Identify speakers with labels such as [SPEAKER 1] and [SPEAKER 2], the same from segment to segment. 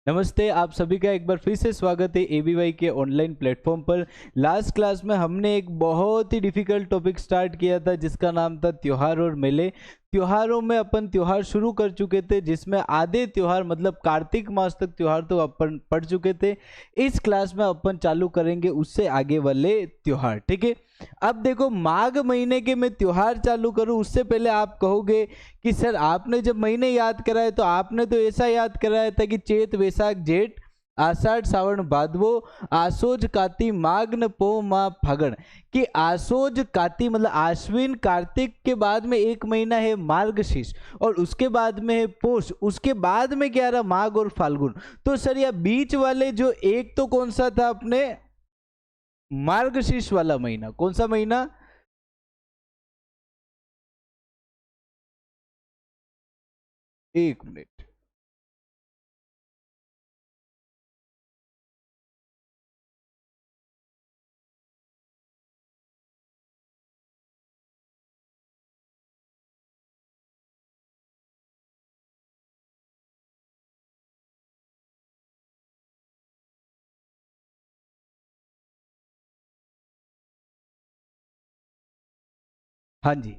[SPEAKER 1] नमस्ते, आप सभी का एक बार फिर से स्वागत है एबीवाई के ऑनलाइन प्लेटफॉर्म पर। लास्ट क्लास में हमने एक बहुत ही डिफिकल्ट टॉपिक स्टार्ट किया था जिसका नाम था त्योहार और मेले। त्योहारों में अपन त्योहार शुरू कर चुके थे जिसमें आधे त्योहार मतलब कार्तिक मास तक त्योहार तो अपन पढ़ चुके थे। इस क्लास में अपन चालू करेंगे उससे आगे वाले त्योहार, ठीक है। अब देखो, माघ महीने के मैं त्योहार चालू करूं उससे पहले आप कहोगे कि सर आपने जब महीने याद कराए तो आपने तो ऐसा याद कराया था कि चैत वैशाख जेठ आषाढ़ सावन भादवो आसोज काती माघ न पो माह फागण। कि आसोज काती मतलब आश्विन कार्तिक के बाद में एक महीना है मार्गशीर्ष और उसके बाद में है पोष, उसके बाद में क्या रहा माघ और फाल्गुन। तो सर यह बीच वाले जो एक तो कौन सा था अपने मार्गशीर्ष वाला महीना, कौन सा महीना? एक मिनट, हाँ जी।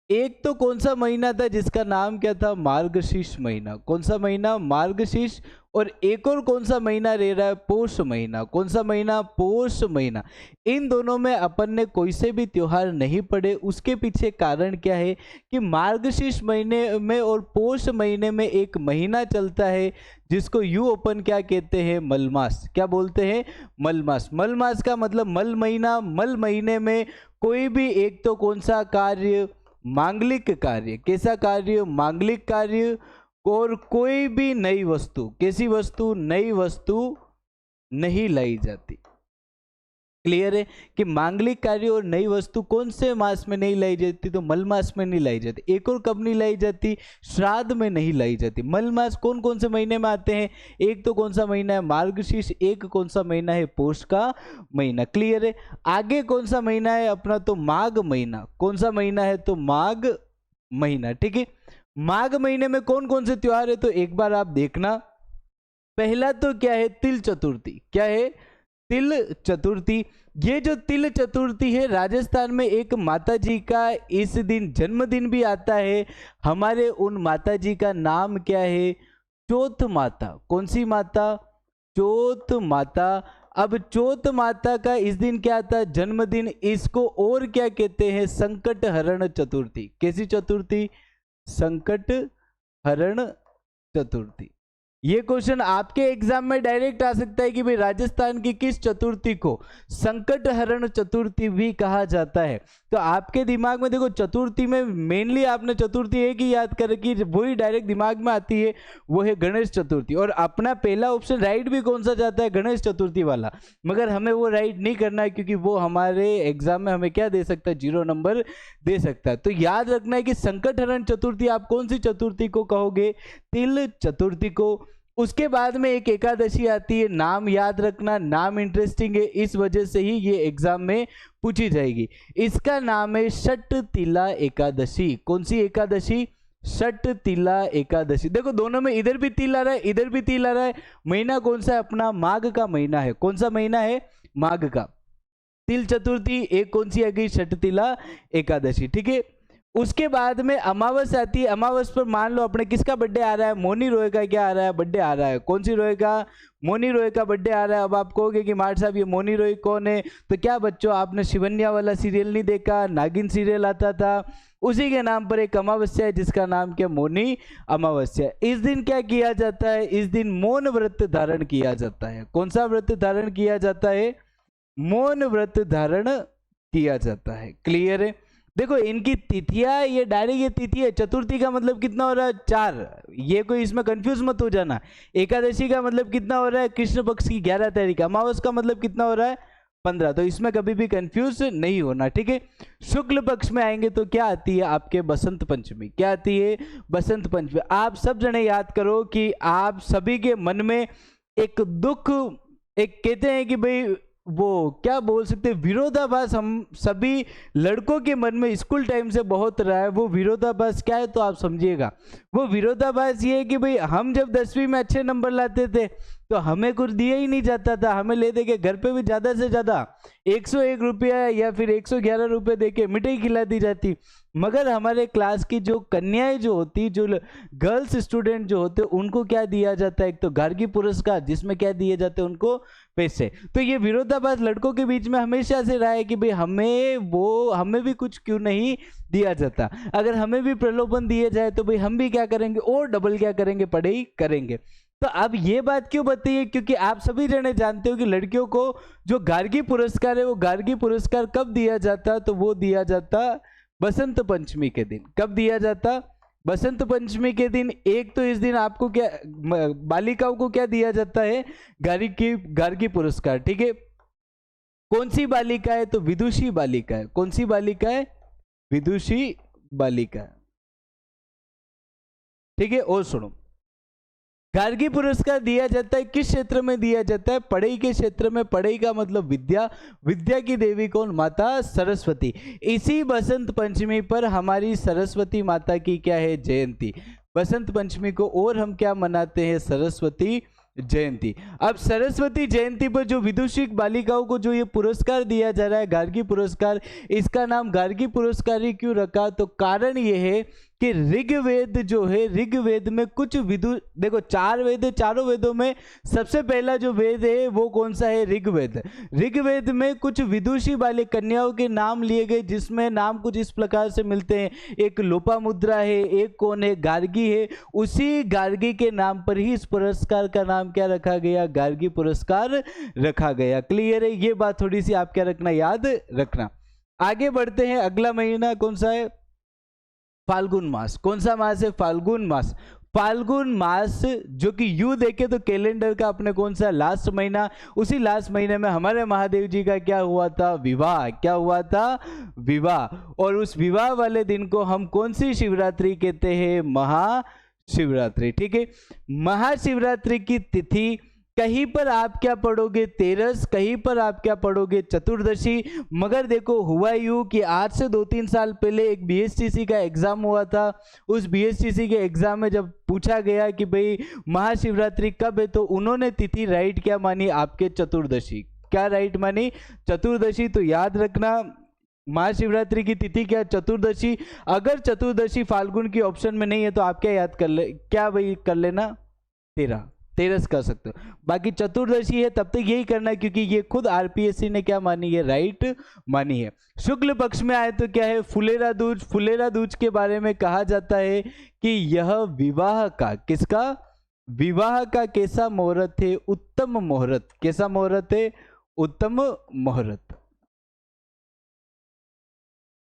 [SPEAKER 1] एक तो कौन सा महीना था जिसका नाम क्या था? मार्गशीर्ष महीना। कौन सा महीना? मार्गशीर्ष। और एक और कौन सा महीना रह रहा है? पोष महीना। कौन सा महीना? पोष महीना। इन दोनों में अपन ने कोई से भी त्योहार नहीं पढ़े। उसके पीछे कारण क्या है कि मार्गशीर्ष महीने में और पोष महीने में एक महीना चलता है जिसको यू अपन क्या कहते हैं? मलमास। क्या बोलते हैं? मलमास। मलमास का मतलब मल महीना। मल महीने में कोई भी एक तो कौन सा कार्य? मांगलिक कार्य। कैसा कार्य? मांगलिक कार्य। और कोई भी नई वस्तु, कैसी वस्तु? नई वस्तु नहीं लाई जाती। क्लियर है कि मांगलिक कार्य और नई वस्तु कौन से मास में नहीं लाई जाती? तो मल मास में नहीं लाई जाती। एक और कब नहीं लाई जाती? श्राद्ध में नहीं लाई जाती। मल मास कौन कौन से महीने में आते हैं? एक तो कौन सा महीना है? मार्गशीर्ष। एक कौन सा महीना है? पोष का महीना। क्लियर है। आगे कौन सा महीना है अपना? तो माघ महीना। कौन सा महीना है? तो माघ महीना, ठीक है। माघ महीने में कौन कौन से त्योहार है? तो एक बार आप देखना। पहला तो क्या है? तिल चतुर्थी। क्या है? तिल चतुर्थी। ये जो तिल चतुर्थी है, राजस्थान में एक माता जी का इस दिन जन्मदिन भी आता है। हमारे उन माता जी का नाम क्या है? चौथ माता। कौन सी माता? चौथ माता। अब चौथ माता का इस दिन क्या आता है? जन्मदिन। इसको और क्या कहते हैं? संकट हरण चतुर्थी। कैसी चतुर्थी? संकट हरण चतुर्थी। ये क्वेश्चन आपके एग्जाम में डायरेक्ट आ सकता है कि भाई राजस्थान की किस चतुर्थी को संकट हरण चतुर्थी भी कहा जाता है। तो आपके दिमाग में देखो, चतुर्थी में मेनली आपने चतुर्थी एक ही याद कर रखी, वही डायरेक्ट दिमाग में आती है, वो है गणेश चतुर्थी। और अपना पहला ऑप्शन राइट भी कौन सा जाता है? गणेश चतुर्थी वाला। मगर हमें वो राइट नहीं करना है क्योंकि वो हमारे एग्जाम में हमें क्या दे सकता है? 0 नंबर दे सकता है। तो याद रखना है कि संकट हरण चतुर्थी आप कौन सी चतुर्थी को कहोगे? तिल चतुर्थी को। उसके बाद में एक एकादशी आती है, नाम याद रखना, नाम इंटरेस्टिंग है, इस वजह से ही ये एग्जाम में पूछी जाएगी। इसका नाम है षट तिला एकादशी। कौन सी एकादशी? षट तिला एकादशी। देखो दोनों में इधर भी तिल आ रहा है, इधर भी तिल आ रहा है। महीना कौन सा है? अपना माघ का महीना है। कौन सा महीना है? माघ का। तिल चतुर्थी एक कौन सी आ गई? षट तिला एकादशी, ठीक है। उसके बाद में अमावस आती है। अमावस पर मान लो अपने किसका बर्थडे आ रहा है? मोनी रॉय का क्या आ रहा है? बर्थडे आ रहा है। कौन सी रॉय का? मोनी रॉय का बर्थडे आ रहा है। अब आप कहोगे कि मार्ट साहब ये मोनी रॉय कौन है? तो क्या बच्चों आपने शिवन्या वाला सीरियल नहीं देखा? नागिन सीरियल आता था, उसी के नाम पर एक अमावस्या है जिसका नाम क्या? मोनी अमावस्या। इस दिन क्या किया जाता है? इस दिन मौन व्रत धारण किया जाता है। कौन सा व्रत धारण किया जाता है? मौन व्रत धारण किया जाता है। क्लियर है। देखो इनकी तिथियां, ये डायरेक्ट ये तिथि है। चतुर्थी का मतलब कितना हो रहा है? 4। ये कोई इसमें कंफ्यूज मत हो जाना। एकादशी का मतलब कितना हो रहा है? कृष्ण पक्ष की 11 तारीख। अमावस का मतलब कितना हो रहा है? 15। तो इसमें कभी भी कंफ्यूज नहीं होना, ठीक है। शुक्ल पक्ष में आएंगे तो क्या आती है आपके? बसंत पंचमी। क्या आती है? बसंत पंचमी। आप सब जने याद करो कि आप सभी के मन में एक दुख, एक कहते हैं कि भाई वो क्या बोल सकते हैं, विरोधाभास हम सभी लड़कों के मन में स्कूल टाइम से बहुत रहा है। वो विरोधाभास क्या है तो आप समझिएगा। वो विरोधाभास ये है कि भाई हम जब 10वीं में अच्छे नंबर लाते थे तो हमें कुछ दिया ही नहीं जाता था, हमें ले दे के घर पे भी ज़्यादा से ज़्यादा 101 रुपया या फिर 111 रुपये दे के मिठाई खिला दी जाती। मगर हमारे क्लास की जो कन्याएं जो होती, जो गर्ल्स स्टूडेंट जो होते, उनको क्या दिया जाता है, एक तो गार्गी पुरस्कार, जिसमें क्या दिए जाते हैं उनको पैसे। तो ये विरोधाभास लड़कों के बीच में हमेशा से रहा है कि भाई हमें भी कुछ क्यों नहीं दिया जाता। अगर हमें भी प्रलोभन दिए जाए तो भाई हम भी क्या करेंगे, और डबल क्या करेंगे, पढ़ाई करेंगे। तो अब ये बात क्यों बताइए, क्योंकि आप सभी जने जानते हो कि लड़कियों को जो गार्गी पुरस्कार है, वो गार्गी पुरस्कार कब दिया जाता, तो वो दिया जाता बसंत पंचमी के दिन। कब दिया जाता, बसंत पंचमी के दिन। एक तो इस दिन आपको क्या, बालिकाओं को क्या दिया जाता है, गार्गी पुरस्कार, ठीक है। कौन सी बालिका है, तो विदुषी बालिका है। कौन सी बालिका है, विदुषी बालिका, ठीक है। और सुनो, गार्गी पुरस्कार दिया जाता है किस क्षेत्र में दिया जाता है, पढ़ाई के क्षेत्र में। पढ़ाई का मतलब विद्या, विद्या की देवी कौन, माता सरस्वती। इसी बसंत पंचमी पर हमारी सरस्वती माता की क्या है, जयंती। बसंत पंचमी को और हम क्या मनाते हैं, सरस्वती जयंती। अब सरस्वती जयंती पर जो विदुषी बालिकाओं को जो ये पुरस्कार दिया जा रहा है, गार्गी पुरस्कार, इसका नाम गार्गी पुरस्कार ही क्यों रखा, तो कारण ये है कि ऋग्वेद जो है, ऋग्वेद में कुछ देखो 4 वेद है, चारों वेदों में सबसे पहला जो वेद है वो कौन सा है, ऋग्वेद। ऋग्वेद में कुछ विदुषी बालिक कन्याओं के नाम लिए गए, जिसमें नाम कुछ इस प्रकार से मिलते हैं। एक लोपामुद्रा है, एक कौन है, गार्गी है। उसी गार्गी के नाम पर ही इस पुरस्कार का नाम क्या रखा गया, गार्गी पुरस्कार रखा गया। क्लियर है, ये बात थोड़ी सी आप क्या रखना, याद रखना। आगे बढ़ते हैं, अगला महीना कौन सा है, फाल्गुन मास। कौन सा मास है, फाल्गुन मास। फाल्गुन मास जो कि यूं देखे तो कैलेंडर का अपने कौन सा लास्ट महीना, उसी लास्ट महीने में हमारे महादेव जी का क्या हुआ था, विवाह। क्या हुआ था, विवाह। और उस विवाह वाले दिन को हम कौन सी शिवरात्रि कहते हैं, महाशिवरात्रि, ठीक है। महाशिवरात्रि की तिथि कहीं पर आप क्या पढ़ोगे, तेरस, कहीं पर आप क्या पढ़ोगे, चतुर्दशी। मगर देखो हुआ यूं कि आज से 2-3 साल पहले एक बीएसटीसी का एग्जाम हुआ था। उस बीएसटीसी के एग्जाम में जब पूछा गया कि भाई महाशिवरात्रि कब है, तो उन्होंने तिथि राइट क्या मानी, आपके चतुर्दशी। क्या राइट मानी, चतुर्दशी। तो याद रखना, महाशिवरात्रि की तिथि क्या, चतुर्दशी। अगर चतुर्दशी फाल्गुन की ऑप्शन में नहीं है तो आप क्या याद कर ले, क्या भाई कर लेना, 13 कर सकते हो। बाकी चतुर्दशी है तब तक यही करना है, क्योंकि ये खुद आरपीएससी ने क्या मानी है, राइट मानी है। शुक्ल पक्ष में आए तो क्या है, फुलेरा दूज। फुलेरा दूज के बारे में कहा जाता है कि यह विवाह का, किसका, विवाह का कैसा मुहूर्त है, उत्तम मुहूर्त। कैसा मुहूर्त है, उत्तम मुहूर्त,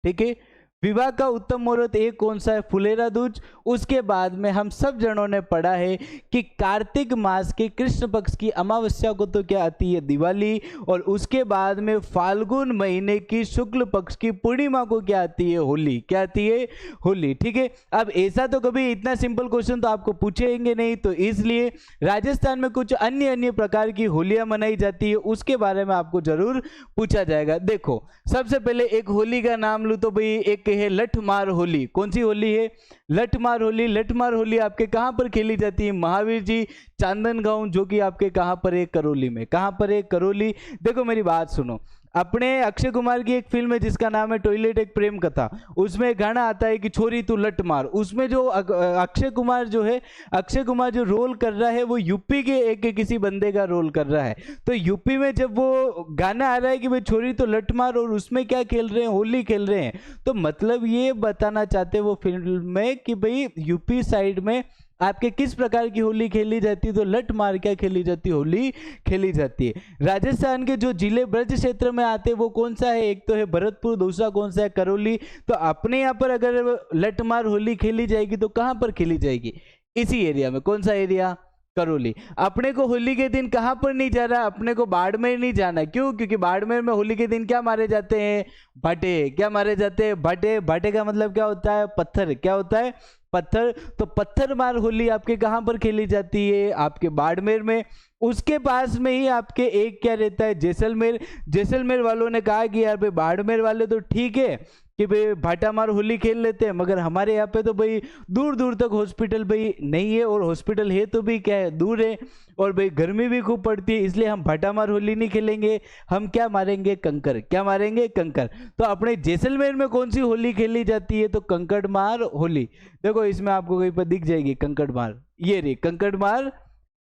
[SPEAKER 1] ठीक है। विवाह का उत्तम मुहूर्त एक कौन सा है, फुलेरा दूज। उसके बाद में हम सब जनों ने पढ़ा है कि कार्तिक मास के कृष्ण पक्ष की अमावस्या को तो क्या आती है, दिवाली। और उसके बाद में फाल्गुन महीने की शुक्ल पक्ष की पूर्णिमा को क्या आती है, होली। क्या आती है, होली, ठीक है। अब ऐसा तो कभी इतना सिंपल क्वेश्चन तो आपको पूछेंगे नहीं, तो इसलिए राजस्थान में कुछ अन्य प्रकार की होलियां मनाई जाती है, उसके बारे में आपको जरूर पूछा जाएगा। देखो सबसे पहले एक होली का नाम लूं तो भाई एक है लठमार होली। कौन सी होली है, लठमार होली। लठमार होली आपके कहां पर खेली जाती है, महावीर जी चांदनगांव, जो कि आपके कहां पर है, करौली में। कहां पर है, करौली। देखो मेरी बात सुनो, अपने अक्षय कुमार की एक फिल्म है जिसका नाम है टॉयलेट एक प्रेम कथा। उसमें एक गाना आता है कि छोरी तू लट मार। उसमें जो अक्षय कुमार जो है, अक्षय कुमार जो रोल कर रहा है वो यूपी के एक किसी बंदे का रोल कर रहा है। तो यूपी में जब वो गाना आ रहा है कि भाई छोरी तो लट मार, और उसमें क्या खेल रहे हैं, होली खेल रहे हैं, तो मतलब ये बताना चाहते हैं वो फिल्म में कि भाई यूपी साइड में आपके किस प्रकार की होली खेली जाती है, तो लठ मार क्या खेली जाती है, होली खेली जाती है। राजस्थान के जो जिले ब्रज क्षेत्र में आते हैं वो कौन सा है, एक तो है भरतपुर, दूसरा कौन सा है, करौली। तो अपने यहाँ पर अगर लठ मार होली खेली जाएगी तो कहाँ पर खेली जाएगी, इसी एरिया में। कौन सा एरिया, करौली। अपने को होली के दिन कहां पर नहीं जा रहा, अपने को बाड़मेर नहीं जाना। क्यों, क्योंकि बाड़मेर में होली के दिन क्या मारे जाते हैं, भाटे। क्या मारे जाते हैं, भाटे। भाटे का मतलब क्या होता है, पत्थर। क्या होता है, पत्थर। तो पत्थर मार होली आपके कहां पर खेली जाती है, आपके बाड़मेर में। उसके पास में ही आपके एक क्या रहता है, जैसलमेर। जैसलमेर वालों ने कहा कि यार भाई बाड़मेर वाले तो ठीक है कि भाई भाटामार होली खेल लेते हैं, मगर हमारे यहाँ पे तो भाई दूर दूर तक हॉस्पिटल भाई नहीं है, और हॉस्पिटल है तो भी क्या है, दूर है, और भाई गर्मी भी खूब पड़ती है, इसलिए हम भाटामार होली नहीं खेलेंगे, हम क्या मारेंगे, कंकर। क्या मारेंगे, कंकर। तो अपने जैसलमेर में कौन सी होली खेली जाती है, तो कंकड़मार होली। देखो इसमें आपको कहीं पर दिख जाएगी कंकड़मार, ये रही कंकड़मार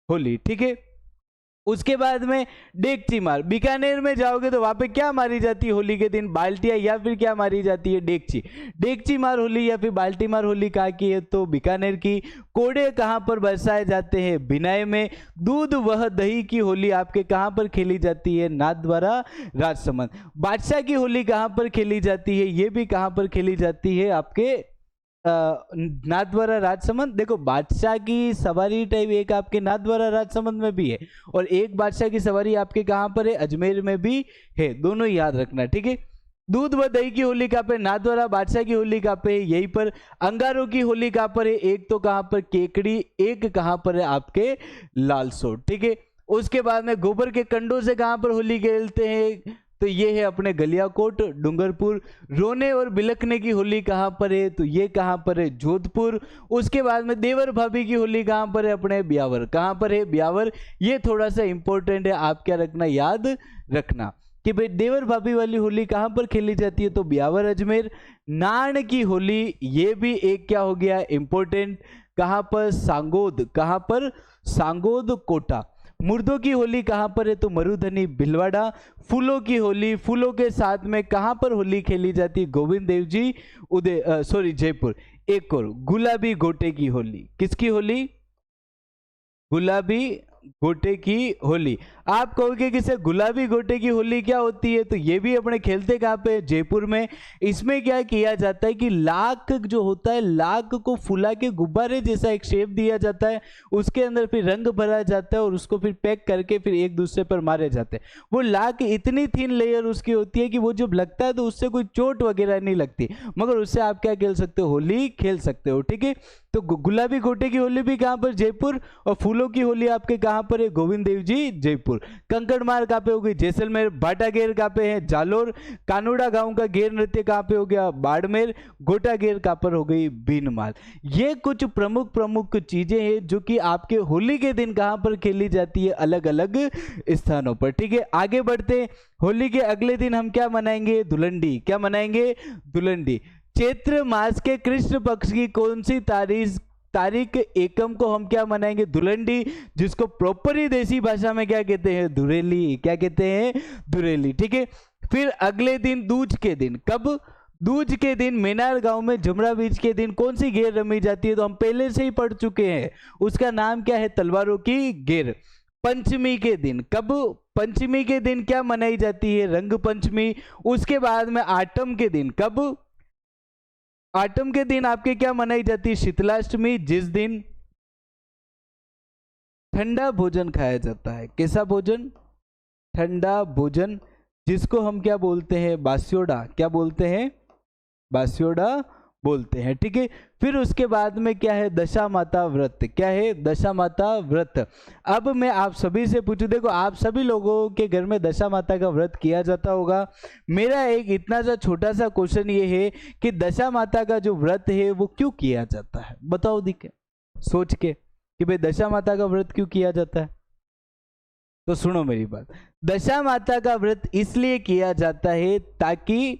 [SPEAKER 1] होली, ठीक है। उसके बाद में डेगची मार। बीकानेर में जाओगे तो वहां पे क्या मारी जाती है होली के दिन, बाल्टिया या फिर क्या मारी जाती है, डेगची। डेगची मार होली या फिर बाल्टी मार होली कहाँ की है, तो बीकानेर की। कोड़े कहाँ पर बरसाए जाते हैं, बिनाई में। दूध वह दही की होली आपके कहाँ पर खेली जाती है, नाथद्वारा राजसमंद। बादशाह की होली कहाँ पर खेली जाती है, ये भी कहाँ पर खेली जाती है, आपके नाथद्वारा राजसमंद। देखो बादशाह की सवारी टाइप एक आपके नाथद्वारा राजसमंद में भी है, और एक बादशाह की सवारी आपके कहां पर है, अजमेर में भी है, दोनों ही याद रखना, ठीक है। दूध व दही की होली कहां पे, नाथद्वारा। बादशाह की होली कहां पे, यहीं पर। अंगारों की होली कहां पर है, एक तो कहां पर केकड़ी, एक कहां पर है आपके लालसोट, ठीक है। उसके बाद में गोबर के कंडों से कहां पर होली खेलते हैं, तो ये है अपने गलियाकोट, डूंगरपुर। रोने और बिलखने की होली कहाँ पर है, तो ये कहाँ पर है, जोधपुर। उसके बाद में देवर भाभी की होली कहाँ पर है, अपने ब्यावर। कहाँ पर है, ब्यावर। ये थोड़ा सा इंपॉर्टेंट है, आप क्या रखना, याद रखना कि भाई देवर भाभी वाली होली कहाँ पर खेली जाती है, तो ब्यावर, अजमेर। नान की होली, ये भी एक क्या हो गया, इंपॉर्टेंट। कहाँ पर, सांगोद। कहाँ पर, सांगोद, कोटा। मुर्दों की होली कहाँ पर है, तो मरुधनी, भिलवाड़ा। फूलों की होली, फूलों के साथ में कहाँ पर होली खेली जाती है, गोविंद देव जी, जयपुर। एक और गुलाबी गोटे की होली, किसकी होली, गुलाबी गोटे की होली। आप कहोगे कि सर गुलाबी गोटे की होली क्या होती है, तो ये भी अपने खेलते कहाँ पे, जयपुर में। इसमें क्या किया जाता है कि लाख जो होता है, लाख को फुला के गुब्बारे जैसा एक शेप दिया जाता है, उसके अंदर फिर रंग भरा जाता है, और उसको फिर पैक करके फिर एक दूसरे पर मारे जाते हैं। वो लाख इतनी थिन लेयर उसकी होती है कि वो जब लगता है तो उससे कोई चोट वगैरह नहीं लगती, मगर उससे आप क्या खेल सकते हो, होली खेल सकते हो, ठीक है। तो गुलाबी गोटे की होली भी कहाँ पर, जयपुर। और फूलों की होली आपके कहाँ पर है, गोविंद देव जी, जयपुर। कंकड़मार कहाँ पे हो गई, जैसलमेर। बाटा गेर कहाँ पे है, जालोर। कानूड़ा गांव का गेर नृत्य कहाँ पे हो गया, बाड़मेर। गोटा गेर कहाँ पर हो गई, बीनमाल। ये कुछ प्रमुख प्रमुख चीजें हैं जो कि आपके होली के दिन कहाँ पर खेली जाती है, अलग अलग स्थानों पर, ठीक है। आगे बढ़ते, होली के अगले दिन हम क्या मनाएंगे, धुलंडी। क्या मनाएंगे, धुलंडी। चैत्र मास के कृष्ण पक्ष की कौन सी तारीख एकम को हम क्या मनाएंगे, धुलंडी, जिसको प्रॉपरली देसी भाषा में क्या कहते हैं, धुरेली। क्या कहते हैं, धुरेली, ठीक है। फिर अगले दिन दूज के दिन, कब, दूज के दिन मेनार गांव में जमरा बीज के दिन कौन सी गेर रमी जाती है, तो हम पहले से ही पढ़ चुके हैं, उसका नाम क्या है, तलवारों की गेर। पंचमी के दिन, कब, पंचमी के दिन क्या मनाई जाती है, रंग पंचमी। उसके बाद में आठम के दिन, कब, आठम के दिन आपके क्या मनाई जाती है, शीतलाष्टमी, जिस दिन ठंडा भोजन खाया जाता है। कैसा भोजन, ठंडा भोजन, जिसको हम क्या बोलते हैं, बास्योडा। क्या बोलते हैं, बास्योडा बोलते हैं, ठीक है। फिर उसके बाद में क्या है, दशा माता व्रत। क्या है, दशा माता व्रत। अब मैं आप सभी से पूछूं, देखो आप सभी लोगों के घर में दशा माता का व्रत किया जाता होगा। मेरा एक इतना सा छोटा सा क्वेश्चन ये है कि दशा माता का जो व्रत है वो क्यों किया जाता है, बताओ दिखे सोच के कि भाई दशा माता का व्रत क्यों किया जाता है। तो सुनो मेरी बात, दशा माता का व्रत इसलिए किया जाता है ताकि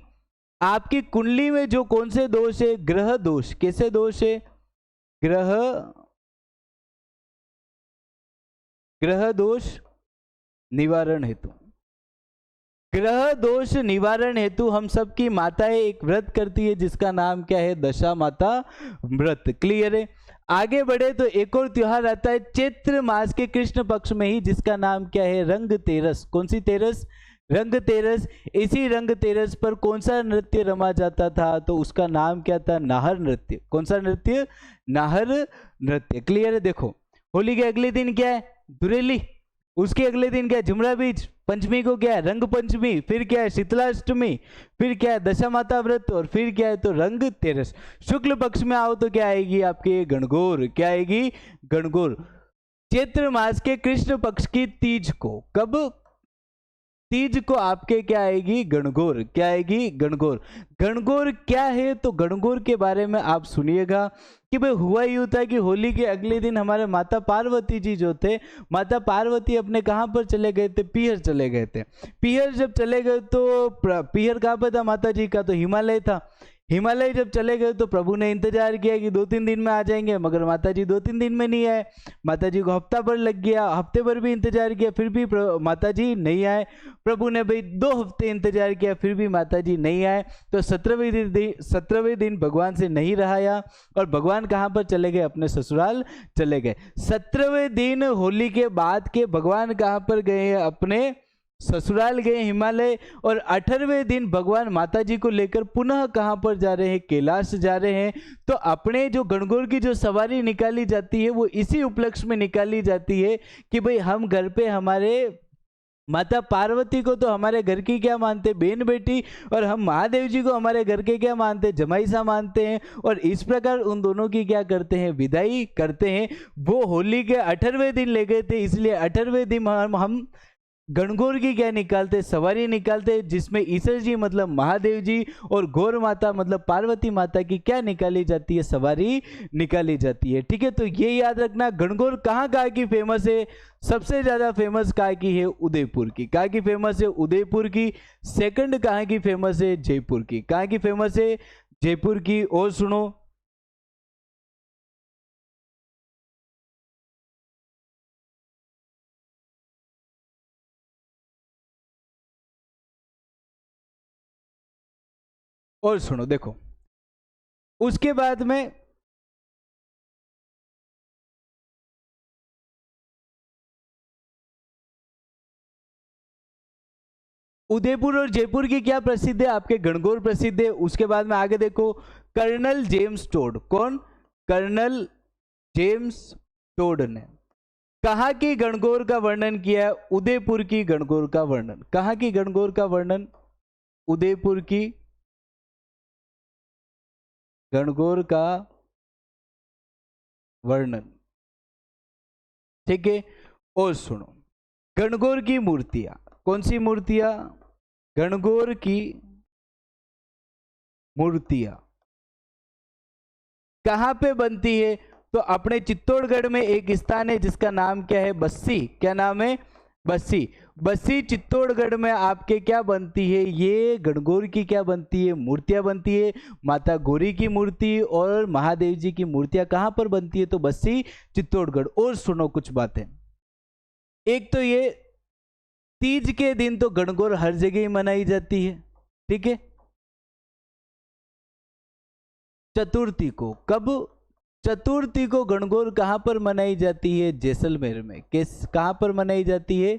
[SPEAKER 1] आपकी कुंडली में जो कौन से दोष है, ग्रह दोष। कैसे दोष है, ग्रह दोष निवारण हेतु। ग्रह दोष निवारण हेतु हम सबकी माताएं एक व्रत करती है जिसका नाम क्या है, दशा माता व्रत। क्लियर है। आगे बढ़े तो एक और त्योहार आता है चैत्र मास के कृष्ण पक्ष में ही, जिसका नाम क्या है, रंग तेरस। कौन सी तेरस, रंग तेरस। इसी रंग तेरस पर कौन सा नृत्य रमा जाता था, तो उसका नाम क्या था, नाहर नृत्य। कौन सा नृत्य, नाहर नृत्य। क्लियर है। देखो होली के अगले दिन क्या है, धुरेली। उसके अगले दिन क्या है, जुमरा बीज। पंचमी को क्या है, रंग पंचमी। फिर क्या है, शीतलाष्टमी। फिर क्या है, दशा माता व्रत। और फिर क्या है, तो रंग तेरस। शुक्ल पक्ष में आओ तो क्या आएगी आपके, गणगौर। क्या आएगी, गणगौर। चैत्र मास के कृष्ण पक्ष की तीज को, कब? तीज को आपके क्या आएगी? गणगौर। क्या आएगी? गणगौर। गणगौर क्या है? तो गणगौर के बारे में आप सुनिएगा कि भाई हुआ यूं था कि होली के अगले दिन हमारे माता पार्वती जी जो थे, माता पार्वती अपने कहाँ पर चले गए थे? पीहर चले गए थे। पीहर जब चले गए तो पीहर कहाँ पर था माता जी का? तो हिमालय था। हिमालय जब चले गए तो प्रभु ने इंतजार किया कि 2-3 दिन में आ जाएंगे, मगर माता जी 2-3 दिन में नहीं आए। माता जी को हफ्ता भर लग गया, हफ्ते भर भी इंतजार किया, फिर भी माता जी नहीं आए। प्रभु ने भाई 2 हफ्ते इंतजार किया, फिर भी माता जी नहीं आए। तो 17वें दिन भगवान से नहीं रहाया और भगवान कहाँ पर चले गए? अपने ससुराल चले गए। 17वें दिन होली के बाद के भगवान कहाँ पर गए? अपने ससुराल गए, हिमालय। और 18वें दिन भगवान माता जी को लेकर पुनः कहाँ पर जा रहे हैं? कैलाश जा रहे हैं। तो अपने जो गणगौर की जो सवारी निकाली जाती है वो इसी उपलक्ष्य में निकाली जाती है कि भाई हम घर पे हमारे माता पार्वती को तो हमारे घर की क्या मानते? बहन बेटी। और हम महादेव जी को हमारे घर के क्या मानते? जमाई सा मानते हैं। और इस प्रकार उन दोनों की क्या करते हैं? विदाई करते हैं। वो होली के 18वें दिन ले गए थे, इसलिए 18वें दिन हम गणगौर की क्या निकालते? सवारी निकालते, जिसमें ईश्वर जी मतलब महादेव जी और गौर माता मतलब पार्वती माता की क्या निकाली जाती है? सवारी निकाली जाती है। ठीक है, तो ये याद रखना। गणगौर कहाँ की फेमस है? सबसे ज्यादा फेमस कहाँ की है? उदयपुर की। कहाँ की फेमस है? उदयपुर की। सेकंड कहाँ की फेमस है? जयपुर की। कहाँ की फेमस है? जयपुर की। और सुनो, और सुनो, देखो उसके बाद में उदयपुर और जयपुर की क्या प्रसिद्ध है? आपके गणगौर प्रसिद्ध है। उसके बाद में आगे देखो, कर्नल जेम्स टोड। कौन? कर्नल जेम्स टोड ने कहाँ की गणगौर का वर्णन किया है? उदयपुर की गणगौर का वर्णन। कहाँ की गणगौर का वर्णन? उदयपुर की गणगौर का वर्णन। ठीक है, और सुनो, गणगौर की मूर्तियां। कौन सी मूर्तियां? गणगौर की मूर्तियां कहां पे बनती है? तो अपने चित्तौड़गढ़ में एक स्थान है जिसका नाम क्या है? बस्सी। क्या नाम है? बस्सी। बस्सी चित्तौड़गढ़ में आपके क्या बनती है? ये गणगौर की क्या बनती है? मूर्तियां बनती है। माता गौरी की मूर्ति और महादेव जी की मूर्तियां कहां पर बनती है? तो बस्सी चित्तौड़गढ़। और सुनो कुछ बातें। एक तो ये तीज के दिन तो गणगौर हर जगह ही मनाई जाती है। ठीक है, चतुर्थी को, कब? चतुर्थी को गणगौर कहां पर मनाई जाती है? जैसलमेर में। कहां पर मनाई जाती है?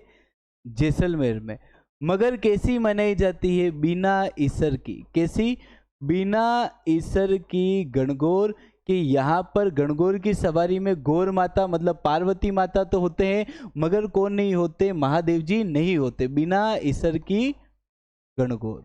[SPEAKER 1] जैसलमेर में। मगर कैसी मनाई जाती है? बिना ईसर की। कैसी? बिना ईसर की गणगौर। कि यहाँ पर गणगौर की सवारी में गौर माता मतलब पार्वती माता तो होते हैं, मगर कौन नहीं होते? महादेव जी नहीं होते। बिना ईसर की गणगौर।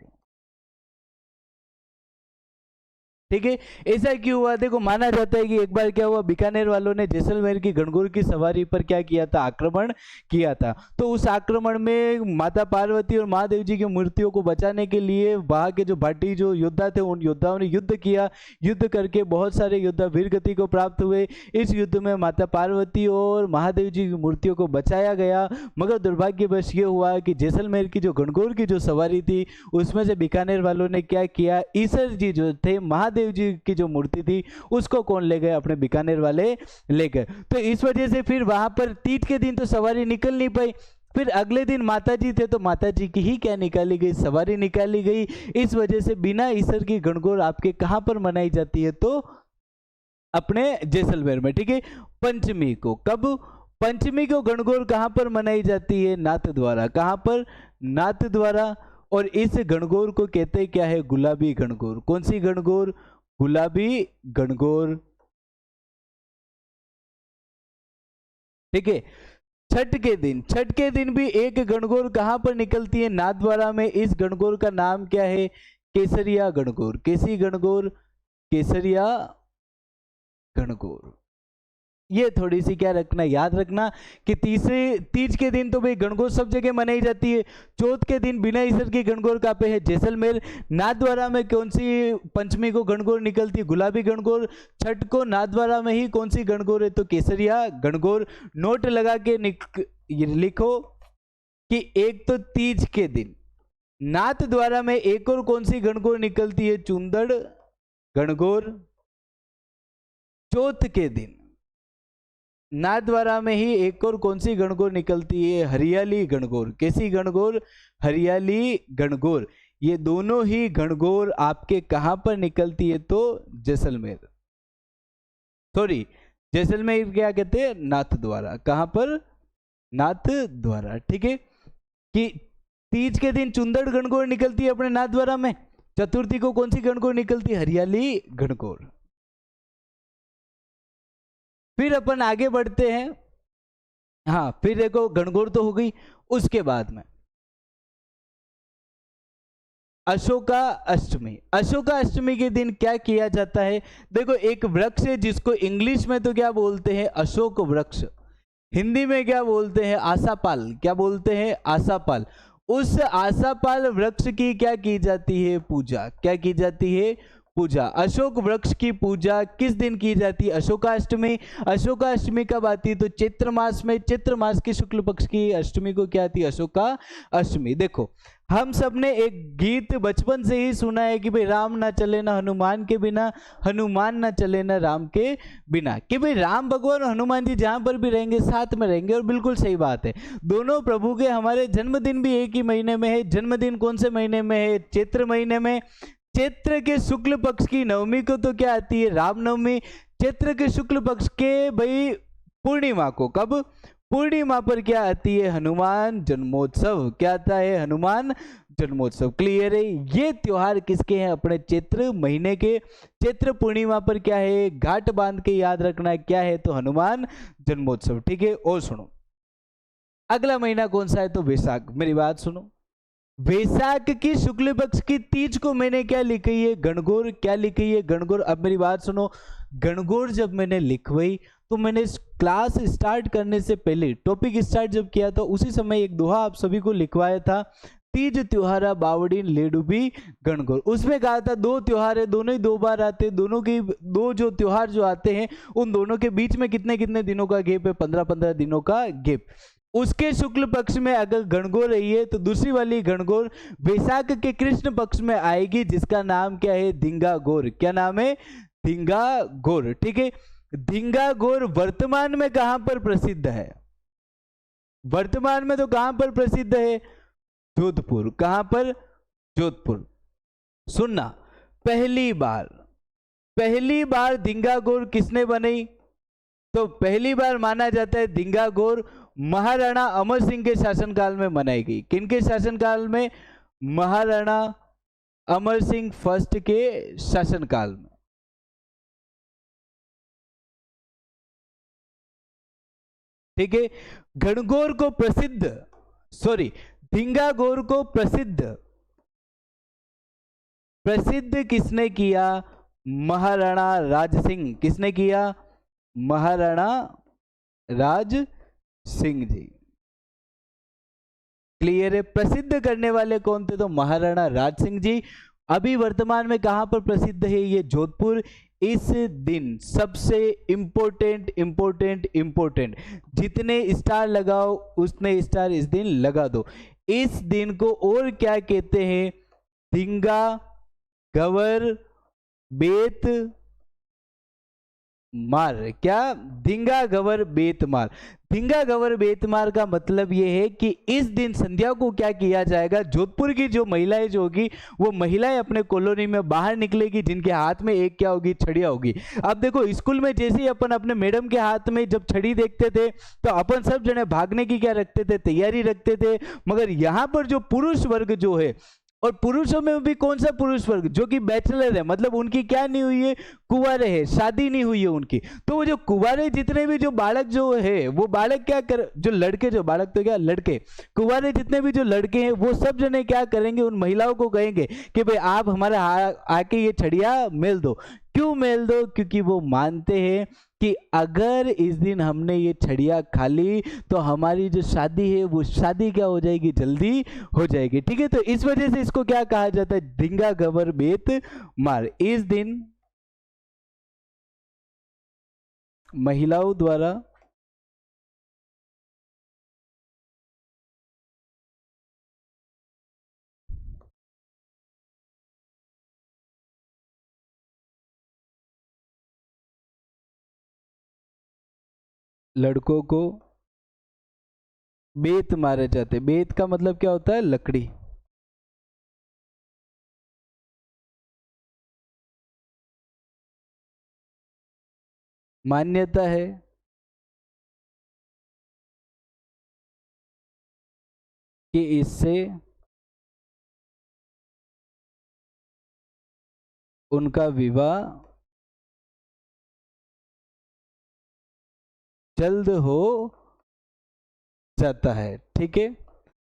[SPEAKER 1] ठीक है, ऐसा क्यों हुआ? देखो, माना जाता है कि एक बार क्या हुआ, बीकानेर वालों ने जैसलमेर की गणगौर की सवारी पर क्या किया था? आक्रमण किया था। तो उस आक्रमण में माता पार्वती और महादेव जी की मूर्तियों को बचाने के लिए वहां के जो भाटी जो योद्धा थे, उन योद्धाओं ने युद्ध किया। युद्ध करके बहुत सारे योद्धा वीर गति को प्राप्त हुए। इस युद्ध में माता पार्वती और महादेव जी की मूर्तियों को बचाया गया। मगर दुर्भाग्यवश ये हुआ कि जैसलमेर की जो गणगौर की जो सवारी थी, उसमें से बीकानेर वालों ने क्या किया? ईसर जी जो थे, महादेव जी की जो मूर्ति थी, उसको कौन ले गए? अपने बीकानेर वाले ले गए। तो इस वजह से फिर वहां पर तीज के दिन तो सवारी निकल नहीं पाई। फिर अगले दिन माता जी थे तो माता जी की ही क्या निकाली गई? सवारी निकाली गई। इस वजह से बिना ईसर की गणगौर आपके कहां पर मनाई जाती है? तो अपने जैसलमेर में। ठीक है, पंचमी को, कब? पंचमी को गणगौर कहां पर मनाई जाती है? नाथ द्वारा। कहां पर? नाथ द्वारा। और इस गणगौर को कहते क्या है? गुलाबी गणगौर। कौन सी गणगौर? गुलाबी गणगौर। ठीक है, छठ के दिन भी एक गणगौर कहां पर निकलती है? नाथद्वारा में। इस गणगौर का नाम क्या है? केसरिया गणगौर। कैसी गणगौर? केसरिया गणगौर। ये थोड़ी सी क्या रखना, याद रखना कि तीसरे तीज के दिन तो भाई गणगौर सब जगह मनाई जाती है। चौथ के दिन बिना ईसर की गणगौर कहाँ पे है? जैसलमेर। नाथद्वारा में कौन सी पंचमी को गणगौर निकलती है? गुलाबी गणगौर। छठ को नाथद्वारा में ही कौन सी गणगौर है? तो केसरिया गणगौर। नोट लगा के लिखो कि एक तो तीज के दिन नाथद्वारा में एक और कौन सी गणगौर निकलती है? चुंदड़ गणगौर। चौथ के दिन नाथद्वारा में ही एक और कौन सी गणगौर निकलती है? हरियाली गणगौर। कैसी गणगौर? हरियाली गणगौर। ये दोनों ही गणगौर आपके कहां पर निकलती है? तो जैसलमेर, सॉरी जैसलमेर क्या कहते हैं? नाथद्वारा। कहां पर? नाथद्वारा। ठीक है कि तीज के दिन चुंदड़ गणगौर निकलती है अपने नाथद्वारा में। चतुर्थी को कौन सी गणगौर निकलती है? हरियाली गणगौर। फिर अपन आगे बढ़ते हैं। हाँ, फिर देखो गणगौर तो हो गई, उसके बाद में अशोका अष्टमी। अशोका अष्टमी के दिन क्या किया जाता है? देखो एक वृक्ष है जिसको इंग्लिश में तो क्या बोलते हैं? अशोक वृक्ष। हिंदी में क्या बोलते हैं? आसापाल। क्या बोलते हैं? आसापाल। उस आसापाल वृक्ष की क्या की जाती है? पूजा। क्या की जाती है? पूजा। अशोक वृक्ष की पूजा किस दिन की जाती है? अशोकाष्टमी। अशोकाष्टमी कब आती है? तो चैत्र मास में। चैत्र मास की शुक्ल पक्ष की अष्टमी को क्या आती है? अशोका अष्टमी। देखो हम सब ने एक गीत बचपन से ही सुना है कि भाई राम ना चले ना हनुमान के बिना, हनुमान ना चले ना राम के बिना। कि भाई राम भगवान और हनुमान जी जहां पर भी रहेंगे साथ में रहेंगे, और बिल्कुल सही बात है। दोनों प्रभु के हमारे जन्मदिन भी एक ही महीने में है। जन्मदिन कौन से महीने में है? चैत्र महीने में। चैत्र के शुक्ल पक्ष की नवमी को तो क्या आती है? रामनवमी। चैत्र के शुक्ल पक्ष के भाई पूर्णिमा को, कब? पूर्णिमा पर क्या आती है? हनुमान जन्मोत्सव। क्या आता है? हनुमान जन्मोत्सव। क्लियर है? ये त्योहार किसके हैं? अपने चैत्र महीने के। चैत्र पूर्णिमा पर क्या है? घाट बांध के याद रखना है क्या है? तो हनुमान जन्मोत्सव। ठीक है। और सुनो अगला महीना कौन सा है? तो वैशाख। मेरी बात सुनो, वैशाख की शुक्ल पक्ष की तीज को मैंने क्या लिखी है? गणगौर। क्या लिखी है? गणगौर। अब मेरी बात सुनो, गणगौर जब मैंने लिखवाई तो मैंने क्लास स्टार्ट करने से पहले, टॉपिक स्टार्ट जब किया था उसी समय एक दोहा आप सभी को लिखवाया था, तीज त्योहारा बावड़ीन ले डूबी गणगौर। उसमें कहा था दो त्योहार है, दोनों ही दो बार आते हैं, दोनों की दो जो त्योहार जो आते हैं उन दोनों के बीच में कितने कितने दिनों का गेप है? 15-15 दिनों का गेप। उसके शुक्ल पक्ष में अगर गणगौर रही है तो दूसरी वाली गणगौर वैशाख के कृष्ण पक्ष में आएगी, जिसका नाम क्या है? धिंगा गौर। क्या नाम है? धिंगा गौर। ठीक है। धिंगा गौर वर्तमान में कहां पर प्रसिद्ध है? वर्तमान में तो कहां पर प्रसिद्ध है? जोधपुर। कहां पर? जोधपुर। सुनना, पहली बार धिंगा गौर किसने बनाई? तो पहली बार माना जाता है धिंगा गौर महाराणा अमर सिंह के शासनकाल में मनाई गई। किनके शासनकाल में? महाराणा अमर सिंह फर्स्ट के शासनकाल में। ठीक है। गणगौर को प्रसिद्ध, सॉरी धिंगा गौर को प्रसिद्ध किसने किया? महाराणा राज सिंह। किसने किया? महाराणा राज सिंह जी। क्लियर है? प्रसिद्ध करने वाले कौन थे? तो महाराणा राज सिंह जी। अभी वर्तमान में कहां पर प्रसिद्ध है? ये जोधपुर। इस दिन सबसे इंपोर्टेंट जितने स्टार लगाओ उतने स्टार इस दिन लगा दो। इस दिन को और क्या कहते हैं? धिंगा गवर बेत मार। क्या? धिंगा गवर बेत मार। धिंगा गवर बेत मार का मतलब यह है कि इस दिन संध्या को क्या किया जाएगा? जोधपुर की जो महिलाएं जो होगी वो महिलाएं अपने कॉलोनी में बाहर निकलेगी, जिनके हाथ में एक क्या होगी? छड़िया होगी। अब देखो स्कूल में जैसे ही अपन अपने मैडम के हाथ में जब छड़ी देखते थे तो अपन सब जने भागने की क्या रखते थे? तैयारी रखते थे। मगर यहां पर जो पुरुष वर्ग जो है, और पुरुषों में भी कौन सा पुरुष वर्ग? जो कि बैचलर है, मतलब उनकी क्या नहीं हुई है? कुंवारे है, शादी नहीं हुई है उनकी। तो वो जो कुंवारे जितने भी जो बालक जो है वो बालक क्या कर, जो लड़के, जो बालक तो क्या लड़के, कुंवारे जितने भी जो लड़के हैं वो सब जने क्या करेंगे? उन महिलाओं को कहेंगे कि भाई आप हमारे आके ये छड़िया मेल दो। क्यों मेल दो? क्योंकि वो मानते हैं कि अगर इस दिन हमने ये छड़िया खा ली तो हमारी जो शादी है वो शादी क्या हो जाएगी, जल्दी हो जाएगी। ठीक है, तो इस वजह से इसको क्या कहा जाता है, धिंगा गवर बेत मार। इस दिन महिलाओं द्वारा लड़कों को बेत मारे जाते। बेत का मतलब क्या होता है, लकड़ी। मान्यता है कि इससे उनका विवाह जल्द हो जाता है। ठीक है,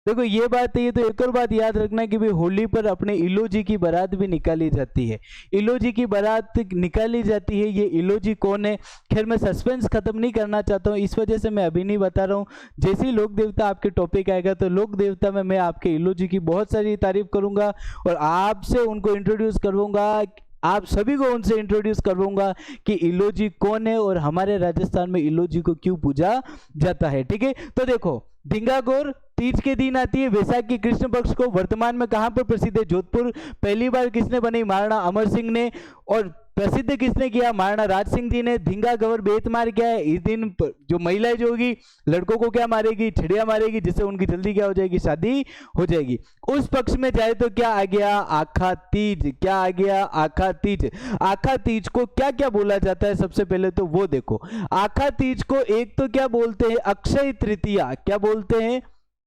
[SPEAKER 1] देखो ये बात है। ये तो एक और बात याद रखना कि भाई होली पर अपने इलोजी की बारात भी निकाली जाती है। इलोजी की बारात निकाली जाती है, ये इलोजी कौन है? खैर मैं सस्पेंस खत्म नहीं करना चाहता हूँ, इस वजह से मैं अभी नहीं बता रहा हूँ। जैसे ही लोक देवता आपके टॉपिक आएगा तो लोक देवता में मैं आपके इलोजी की बहुत सारी तारीफ करूंगा और आपसे उनको इंट्रोड्यूस करूंगा, आप सभी को उनसे इंट्रोड्यूस करूंगा कि इलोजी कौन है और हमारे राजस्थान में इलोजी को क्यों पूजा जाता है। ठीक है, तो देखो धिंगागोर तीज के दिन आती है, वैशाख की कृष्ण पक्ष को। वर्तमान में कहां पर प्रसिद्ध है, जोधपुर। पहली बार किसने बनाई, महाराणा अमर सिंह ने। और प्रसिद्ध किसने किया, महाराणा राज सिंह जी ने। धिंगा गवर बेत मार क्या है, इस दिन जो महिलाएं जो होगी लड़कों को क्या मारेगी, छिड़िया मारेगी, जिससे उनकी जल्दी क्या हो जाएगी, शादी हो जाएगी। उस पक्ष में जाए तो क्या आ गया, आखा तीज। क्या आ गया, आखा तीज। आखा तीज को क्या क्या बोला जाता है, सबसे पहले तो वो देखो। आखा तीज को एक तो क्या बोलते हैं, अक्षय तृतीया। क्या बोलते हैं,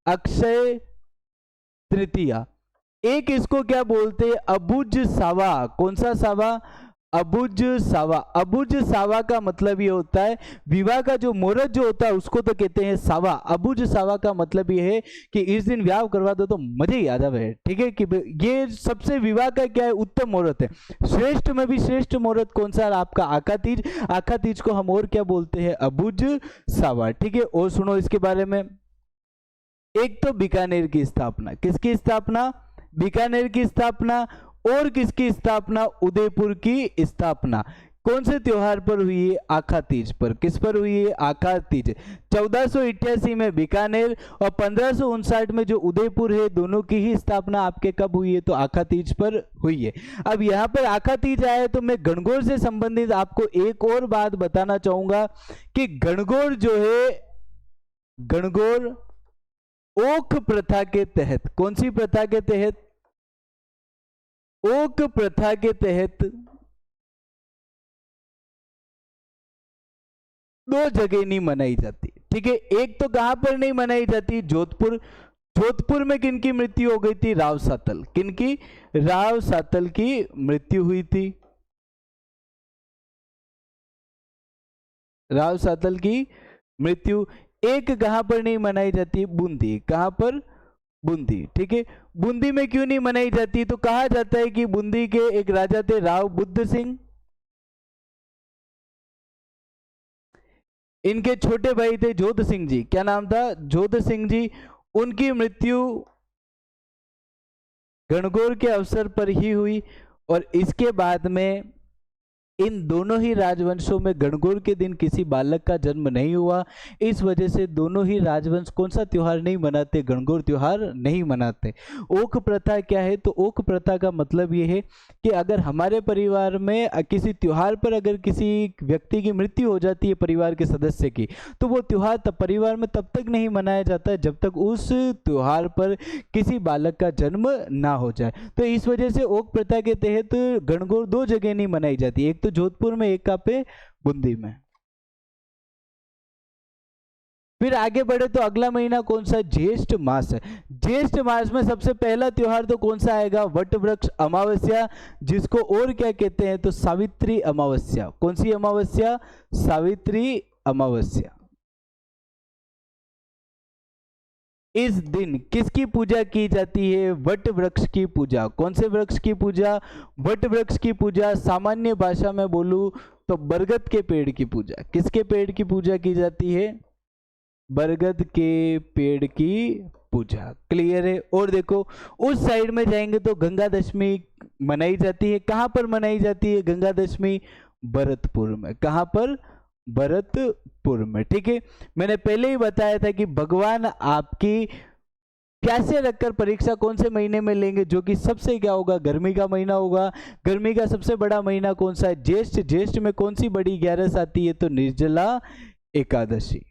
[SPEAKER 1] अक्षय तृतीया। एक इसको क्या बोलते हैं, अबुझ सावा। कौन सा सावा, अबुझ सावा। अबुझ सावा का मतलब ये होता है विवाह का जो मुहूर्त जो होता है उसको तो कहते हैं सावा। अबुझ सावा का मतलब ये है कि इस दिन विवाह करवा दो तो मजे ही आ जावे। ठीक है, कि ये सबसे विवाह का क्या है, उत्तम मुहूर्त है। श्रेष्ठ में भी श्रेष्ठ मुहूर्त कौन सा, आपका आखा तीज। आखा तीज को हम और क्या बोलते हैं, अबुझ सावा। ठीक है, और सुनो इसके बारे में। एक तो बीकानेर की स्थापना, किसकी स्थापना, बीकानेर की स्थापना। और किसकी स्थापना, उदयपुर की स्थापना। कौन से त्योहार पर हुई है, आखा तीज पर। किस पर हुई है, आखा तीज। 1488 में बीकानेर और 1559 में जो उदयपुर है, दोनों की ही स्थापना आपके कब हुई है, तो आखा तीज पर हुई है। अब यहाँ पर आखा तीज आया है तो मैं गणगौर से संबंधित आपको एक और बात बताना चाहूंगा कि गणगौर जो है, गणगौर ओक प्रथा के तहत, कौन सी प्रथा के तहत, ओक प्रथा के तहत दो जगह नहीं मनाई जाती। ठीक है, एक तो कहां पर नहीं मनाई जाती, जोधपुर। जोधपुर में किनकी मृत्यु हो गई थी, राव सातल। किनकी, राव सातल की मृत्यु हुई थी। राव सातल की मृत्यु। एक कहां पर नहीं मनाई जाती, बूंदी। कहां पर, बूंदी। ठीक है, बूंदी में क्यों नहीं मनाई जाती, तो कहा जाता है कि बूंदी के एक राजा थे राव बुद्ध सिंह, इनके छोटे भाई थे जोध सिंह जी। क्या नाम था, जोध सिंह जी। उनकी मृत्यु गणगौर के अवसर पर ही हुई और इसके बाद में इन दोनों ही राजवंशों में गणगौर के दिन किसी बालक का जन्म नहीं हुआ। इस वजह से दोनों ही राजवंश कौन सा त्योहार नहीं मनाते, गणगौर त्योहार नहीं मनाते। ओक प्रथा क्या है, तो ओक प्रथा का मतलब ये है कि अगर हमारे परिवार में किसी त्योहार पर अगर किसी व्यक्ति की मृत्यु हो जाती है परिवार के सदस्य की, तो वो त्योहार तब परिवार में तब तक नहीं मनाया जाता है जब तक उस त्योहार पर किसी बालक का जन्म ना हो जाए। तो इस वजह से ओक प्रथा के तहत गणगौर दो जगह नहीं मनाई जाती, एक तो जोधपुर में, एक का पे बूंदी में। फिर आगे बढ़े तो अगला महीना कौन सा, ज्येष्ठ मास है। ज्येष्ठ मास में सबसे पहला त्योहार तो कौन सा आएगा, वट वृक्ष अमावस्या, जिसको और क्या कहते हैं, तो सावित्री अमावस्या। कौन सी अमावस्या, सावित्री अमावस्या। इस दिन किसकी पूजा की जाती है? वट वृक्ष की पूजा। कौन से वृक्ष की पूजा? वट वृक्ष की पूजा। सामान्य भाषा में बोलूं तो बरगद के पेड़ की पूजा। किसके पेड़ की पूजा की जाती है? बरगद के पेड़ की पूजा। क्लियर है? और देखो उस साइड में जाएंगे तो गंगा दशमी मनाई जाती है। कहां पर मनाई जाती है गंगा दशमी? भरतपुर में। कहां पर? भरतपुर में। ठीक है, मैंने पहले ही बताया था कि भगवान आपकी प्यासे रखकर परीक्षा कौन से महीने में लेंगे? जो कि सबसे क्या होगा? गर्मी का महीना होगा। गर्मी का सबसे बड़ा महीना कौन सा है? ज्येष्ठ। ज्येष्ठ में कौन सी बड़ी ग्यारस आती है? तो निर्जला एकादशी।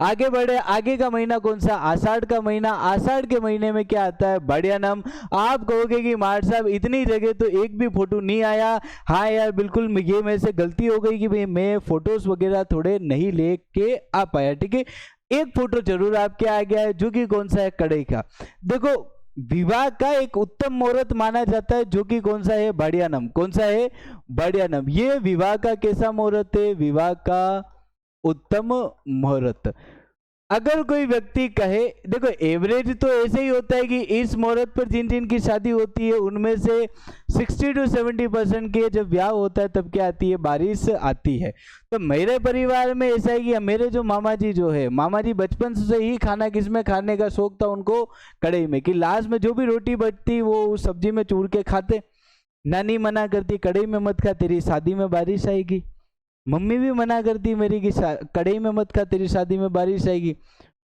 [SPEAKER 1] आगे बढ़े, आगे का महीना कौन सा? आषाढ़ का महीना। आषाढ़ के महीने में क्या आता है? बाड़ियानम। आप कहोगे कि मार साहब इतनी जगह तो एक भी फोटो नहीं आया। हाँ यार बिल्कुल, ये मेरे से गलती हो गई कि भाई मैं फोटोज वगैरह थोड़े नहीं लेके आ पाया। ठीक है, एक फोटो जरूर आपके आ गया है, जो कि कौन सा है? कड़ई का। देखो विवाह का एक उत्तम मुहूर्त माना जाता है, जो कि कौन सा है? बाड़ियानम। कौन सा है? बाड़ियानम। ये विवाह का कैसा मुहूर्त है? विवाह का उत्तम मुहूर्त। अगर कोई व्यक्ति कहे, देखो एवरेज तो ऐसे ही होता है कि इस मुहूर्त पर जिन जिन की शादी होती है उनमें से 60 to 70% के जब ब्याह होता है तब क्या आती है? बारिश आती है। तो मेरे परिवार में ऐसा है कि मेरे जो मामा जी जो है, मामा जी बचपन से ही खाना किसमें खाने का शौक था उनको? कढ़ाई में। कि लास्ट में जो भी रोटी बचती वो उस सब्जी में चूर के खाते। नानी मना करती कढ़ाई में मत खा, तेरी शादी में बारिश आएगी। मम्मी भी मना करती मेरी कि कढ़ाई में मत खा, तेरी शादी में बारिश आएगी।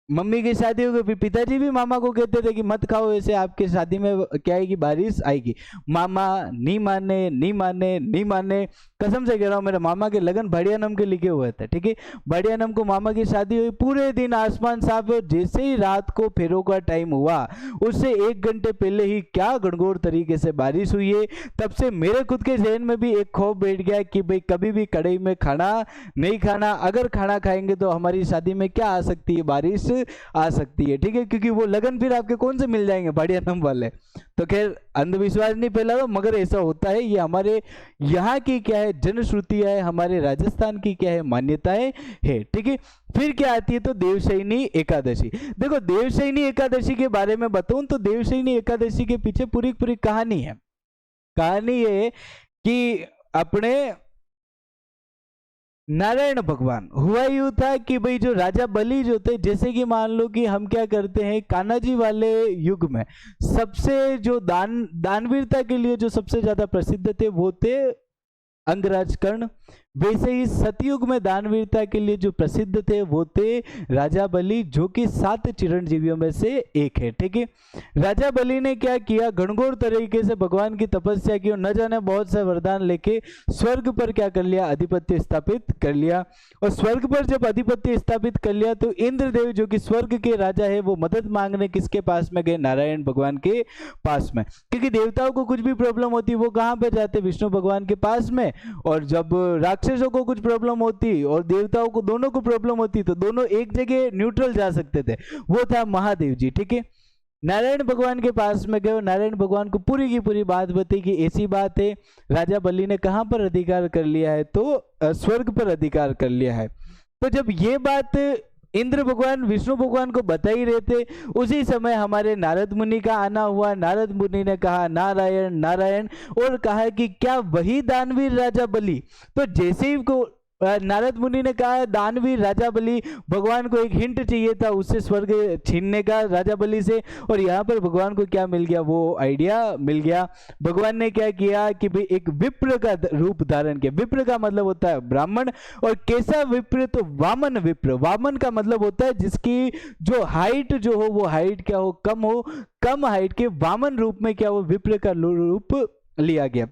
[SPEAKER 1] मम्मी की शादी हो गई, पिताजी भी मामा को कहते थे कि मत खाओ ऐसे, आपकी शादी में क्या आएगी? बारिश आएगी। मामा नहीं माने, नहीं माने, नहीं माने। कसम से कह रहा हूँ, मेरे मामा के लगन भाड़ियानम के लिखे हुए थे। ठीक है, भाड़ियानम को मामा की शादी हुई, पूरे दिन आसमान साफ है। जैसे ही रात को फेरों का टाइम हुआ उससे 1 घंटे पहले ही क्या गणगौर तरीके से बारिश हुई है। तब से मेरे खुद के जहन में भी एक खौफ बैठ गया कि भाई कभी भी कढ़ाई में खाना नहीं खाना। अगर खाना खाएंगे तो हमारी शादी में क्या आ सकती है? बारिश आ सकती है। ठीक है, क्योंकि वो लगन फिर आपके कौन से मिल जाएंगे? बाड़ियानम वाले। तो खैर अंधविश्वास नहीं फैलाओ, मगर ऐसा होता है। ये हमारे यहाँ की क्या है? जनश्रुतियां है, हमारे राजस्थान की क्या है? मान्यताएं है। ठीक है, फिर क्या आती है? तो देवशयनी एकादशी। देखो देवशयनी एकादशी के बारे में बताऊं तो देवशयनी एकादशी के पीछे पूरी पूरी कहानी है। कहानी ये कि अपने नारायण भगवान, हुआ यूं था कि भाई जो राजा बलि जो थे, जैसे कि मान लो कि हम क्या करते हैं कान्हाजी वाले युग में सबसे जो दानवीरता के लिए जो सबसे ज्यादा प्रसिद्ध थे वो थे अंगराज कर्ण। वैसे ही सतयुग में दानवीरता के लिए जो प्रसिद्ध थे वो थे राजा बलि, जो कि 7 चिरंजीवियों में से एक है। ठीक है, राजा बलि ने क्या किया? घनघोर तरीके से भगवान की तपस्या की और न जाने बहुत से वरदान लेके स्वर्ग पर क्या कर लिया? अधिपत्य स्थापित कर लिया। और स्वर्ग पर जब अधिपत्य स्थापित कर लिया तो इंद्रदेव जो कि स्वर्ग के राजा है वो मदद मांगने किसके पास में गए? नारायण भगवान के पास में। क्योंकि देवताओं को कुछ भी प्रॉब्लम होती वो कहां पे जाते? विष्णु भगवान के पास में। और जब राक्षसों को कुछ प्रॉब्लम होती और देवताओं को दोनों को प्रॉब्लम होती तो दोनों एक जगह न्यूट्रल जा सकते थे, वो था महादेव जी। ठीक है, नारायण भगवान के पास में गए, नारायण भगवान को पूरी की पूरी बात बताई कि ऐसी बात है, राजा बलि ने कहां पर अधिकार कर लिया है? तो स्वर्ग पर अधिकार कर लिया है। तो जब ये बात इंद्र भगवान विष्णु भगवान को बता ही रहे थे, उसी समय हमारे नारद मुनि का आना हुआ। नारद मुनि ने कहा नारायण नारायण, और कहा कि क्या वही दानवीर राजा बलि? तो जैसे ही को नारद मुनि ने कहा दानवीर राजा बलि, भगवान को एक हिंट चाहिए था उससे स्वर्ग छीनने का राजा बलि से, और यहाँ पर भगवान को क्या मिल गया? वो आइडिया मिल गया। भगवान ने क्या किया कि भाई एक विप्र का रूप धारण किया। विप्र का मतलब होता है ब्राह्मण, और कैसा विप्र? तो वामन विप्र। वामन का मतलब होता है जिसकी जो हाइट जो हो वो हाइट क्या हो? कम हो। कम हाइट के वामन रूप में क्या हो? विप्र का रूप लिया गया।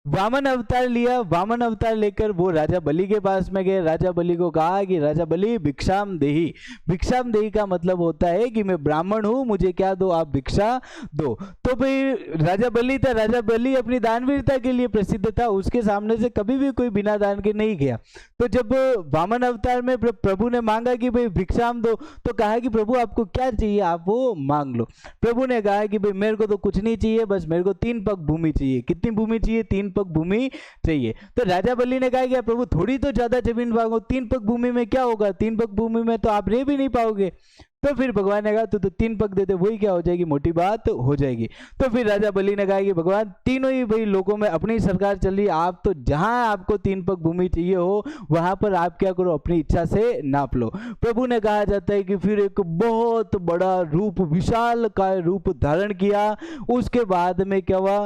[SPEAKER 1] वामन अवतार लिया। वामन अवतार लेकर वो राजा बलि के पास में गए। राजा बलि को कहा कि राजा बलि भिक्षाम देही। भिक्षाम देही का मतलब होता है कि मैं ब्राह्मण हूं, मुझे क्या दो? आप भिक्षा दो। तो भाई राजा बलि था, राजा बलि अपनी दानवीरता के लिए प्रसिद्ध था, उसके सामने से कभी भी कोई बिना दान के नहीं गया। तो जब वामन अवतार में प्रभु ने मांगा कि भाई भिक्षाम दो, तो कहा कि प्रभु आपको क्या चाहिए? आप वो मांग लो। प्रभु ने कहा कि भाई मेरे को तो कुछ नहीं चाहिए, बस मेरे को 3 पग भूमि चाहिए। कितनी भूमि चाहिए? 3 पग भूमि चाहिए। तो राजा बलि ने कहा कि प्रभु थोड़ी तो ज्यादा जमीन मांगो, 3 पग भूमि में क्या होगा, 3 पग भूमि में तो आप रह भी नहीं पाओगे। तो फिर भगवान ने कहा तो 3 पग दे दे, वही क्या हो जाएगी, मोटी बात हो जाएगी। तो फिर राजा बलि ने कहा कि भगवान तीनों ही भाई लोगों में अपनी सरकार चल रही है, आप तो जहां आपको 3 पग भूमि चाहिए हो वहां पर आप क्या करो, अपनी इच्छा से नाप लो। प्रभु ने कहा जाता है कि फिर एक बहुत बड़ा रूप, विशाल का रूप धारण किया। उसके बाद में क्या हुआ,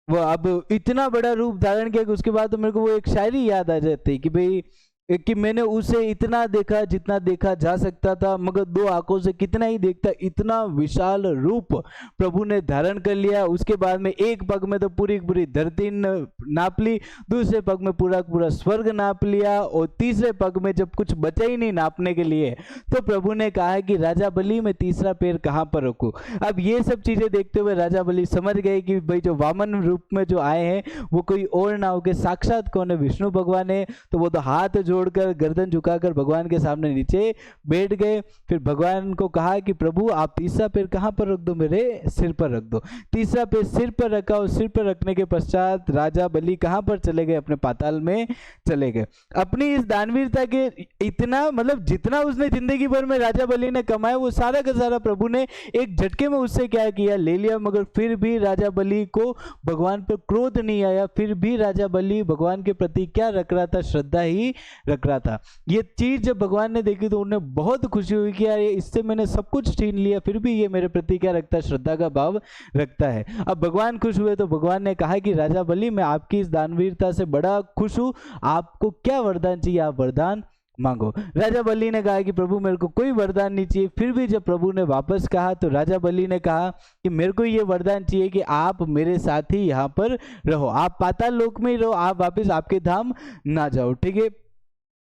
[SPEAKER 1] वो अब इतना बड़ा रूप धारण किया कि उसके बाद तो मेरे को वो एक शायरी याद आ जाती है कि भाई कि मैंने उसे इतना देखा जितना देखा जा सकता था, मगर 2 आंखों से कितना ही देखता, इतना विशाल रूप प्रभु ने धारण कर लिया। उसके बाद में एक पग में तो पूरी पूरी धरती नाप ली, दूसरे पग में पूरा पूरा स्वर्ग नाप लिया, और तीसरे पग में जब कुछ बचा ही नहीं नापने के लिए, तो प्रभु ने कहा कि राजा बलि मैं तीसरा पैर कहाँ पर रखूं। अब ये सब चीजें देखते हुए राजा बलि समझ गए कि भाई जो वामन रूप में जो आए हैं वो कोई और ना हो के साक्षात कौन है, विष्णु भगवान है। तो वो तो हाथ जोड़कर गर्दन झुकाकर भगवान के सामने नीचे बैठ गए। फिर भगवान को कहा कि प्रभु आप तीसरा पैर कहां पर रख दो, मेरे सिर पर रख दो। तीसरा पैर सिर पर रखा, और सिर पर रखने के पश्चात राजा बलि कहां पर चले गए, अपने पाताल में चले गए। अपनी इस दानवीरता के इतना मतलब जितना उसने जिंदगी भर में राजा बलि ने कमाया वो सारा का सारा प्रभु ने एक झटके में उससे क्या किया, ले लिया। मगर फिर भी राजा बलि को भगवान पर क्रोध नहीं आया, फिर भी राजा बलि भगवान के प्रति क्या रख रहा था, श्रद्धा ही रख रहा था। ये चीज जब भगवान ने देखी तो उन्हें बहुत खुशी हुई कि यार इससे मैंने सब कुछ छीन लिया, फिर भी ये मेरे प्रति क्या रखता है, श्रद्धा का भाव रखता है। अब भगवान खुश हुए तो भगवान ने कहा कि राजा बलि मैं आपकी इस दानवीरता से बड़ा खुश हूं, आपको क्या वरदान चाहिए, आप वरदान मांगो। राजा बलि ने कहा कि प्रभु मेरे को कोई वरदान नहीं चाहिए। फिर भी जब प्रभु ने वापस कहा तो राजा बलि ने कहा कि मेरे को ये वरदान चाहिए कि आप मेरे साथ ही यहाँ पर रहो, आप पाताल लोक में ही रहो, आप वापस आपके धाम ना जाओ। ठीक है,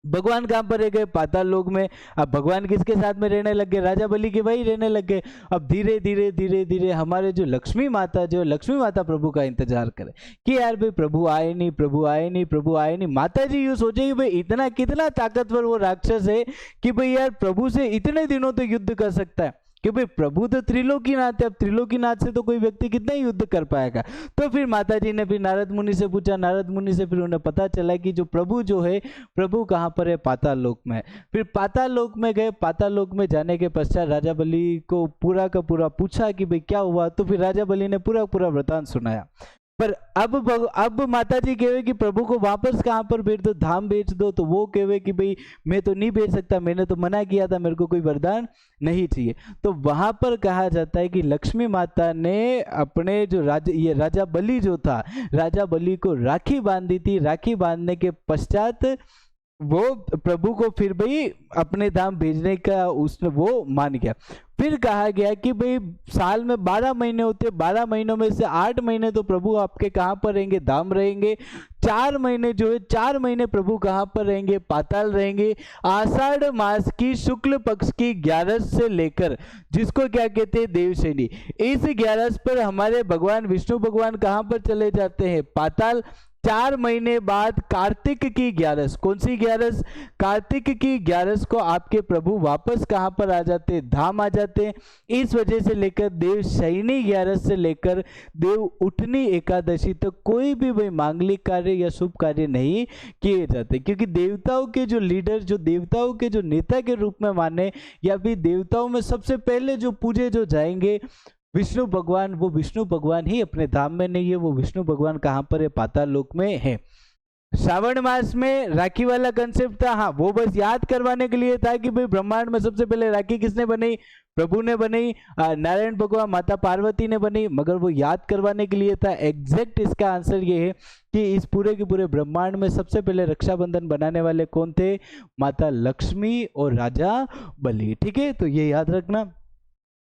[SPEAKER 1] भगवान कहां पर रह गए, पाताल लोक में। अब भगवान किसके साथ में रहने लग गए, राजा बलि के भाई रहने लग गए। अब धीरे धीरे धीरे धीरे हमारे जो लक्ष्मी माता प्रभु का इंतजार करे कि यार भाई प्रभु आए नहीं, प्रभु आए नहीं, प्रभु आए नहीं। माता जी यूं सोचे कि भाई इतना कितना ताकतवर वो राक्षस है कि भाई यार प्रभु से इतने दिनों तो युद्ध कर सकता है, कि भाई प्रभु तो त्रिलोकीनाथ है, अब त्रिलोकीनाथ से तो कोई व्यक्ति कितना युद्ध कर पाएगा। तो फिर माता जी ने फिर नारद मुनि से पूछा, नारद मुनि से फिर उन्हें पता चला कि जो प्रभु जो है, प्रभु कहाँ पर है, पाताल लोक में। फिर पाताल लोक में गए, पाताल लोक में जाने के पश्चात राजा बलि को पूरा का पूरा पूछा कि भाई क्या हुआ। तो फिर राजा बलि ने पूरा पूरा वृतांत सुनाया। पर अब माता जी कहे कि प्रभु को वापस कहाँ पर भेज दो, धाम भेज दो। तो वो कहे कि भाई मैं तो नहीं भेज सकता, मैंने तो मना किया था, मेरे को कोई वरदान नहीं चाहिए। तो वहां पर कहा जाता है कि लक्ष्मी माता ने अपने जो राजा बलि जो था, राजा बलि को राखी बांधी थी। राखी बांधने के पश्चात वो प्रभु को फिर भाई अपने धाम भेजने का उसने वो मान गया। फिर कहा गया कि भाई साल में 12 महीने होते, 12 महीनों में से 8 महीने तो प्रभु आपके कहाँ पर रहेंगे, धाम रहेंगे। 4 महीने जो है, 4 महीने प्रभु कहाँ पर रहेंगे, पाताल रहेंगे। आषाढ़ मास की शुक्ल पक्ष की 11 से लेकर, जिसको क्या कहते हैं, देवशैनी, इस 11 पर हमारे भगवान विष्णु भगवान कहाँ पर चले जाते हैं, पाताल। 4 महीने बाद कार्तिक की 11, कौन सी 11, कार्तिक की 11 को आपके प्रभु वापस कहां पर आ जाते, धाम आ जाते। इस वजह से लेकर देव शयनी 11 से लेकर देव उठनी एकादशी तक कोई भी वही मांगलिक कार्य या शुभ कार्य नहीं किए जाते, क्योंकि देवताओं के जो लीडर, जो देवताओं के जो नेता के रूप में माने, या फिर देवताओं में सबसे पहले जो पूजे जो जाएंगे विष्णु भगवान, वो विष्णु भगवान ही अपने धाम में नहीं है, वो विष्णु भगवान कहाँ पर है, पाताल लोक में है। श्रावण मास में राखी वाला कंसेप्ट था, हाँ वो बस याद करवाने के लिए था कि भाई ब्रह्मांड में सबसे पहले राखी किसने बनाई, प्रभु ने बनाई, नारायण भगवान माता पार्वती ने बनाई, मगर वो याद करवाने के लिए था। एग्जैक्ट इसका आंसर ये है कि इस पूरे के पूरे ब्रह्मांड में सबसे पहले रक्षाबंधन बनाने वाले कौन थे, माता लक्ष्मी और राजा बलि। ठीक है, तो ये याद रखना।